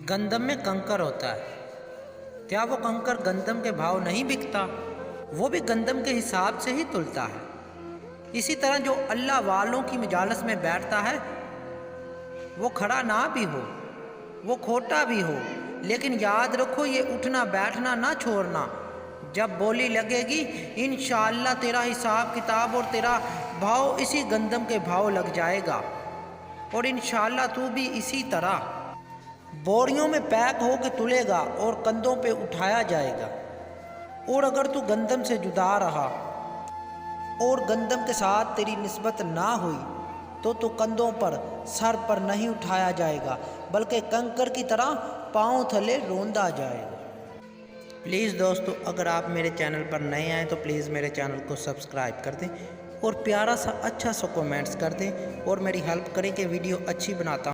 گندم میں کنکر ہوتا ہے، کیا وہ کنکر گندم کے بھاؤ نہیں بکتا؟ وہ بھی گندم کے حساب سے ہی تلتا ہے۔ اسی طرح جو اللہ والوں کی مجالس میں بیٹھتا ہے، وہ کھڑا نہ بھی ہو، وہ کھوٹا بھی ہو، لیکن یاد رکھو یہ اٹھنا بیٹھنا نہ چھوڑنا۔ جب بولی لگے گی انشاءاللہ تیرا حساب کتاب اور تیرا بھاؤ اسی گندم کے بھاؤ لگ جائے گا، اور انشاءاللہ تو بھی اسی طرح بوریوں میں پیک ہو کے تلے گا اور کندھوں پہ اٹھایا جائے گا۔ اور اگر تو گندم سے جدا رہا اور گندم کے ساتھ تیری نسبت نہ ہوئی تو کندھوں پر سر پر نہیں اٹھایا جائے گا، بلکہ کنکر کی طرح پاؤں تھلے روندا جائے گا۔ پلیز دوستو، اگر آپ میرے چینل پر نئے آئیں تو پلیز میرے چینل کو سبسکرائب کر دیں اور پیارا سا اچھا سا کومنٹس کر دیں اور میری ہیلپ کریں کہ ویڈیو اچھی بناتا ہوں۔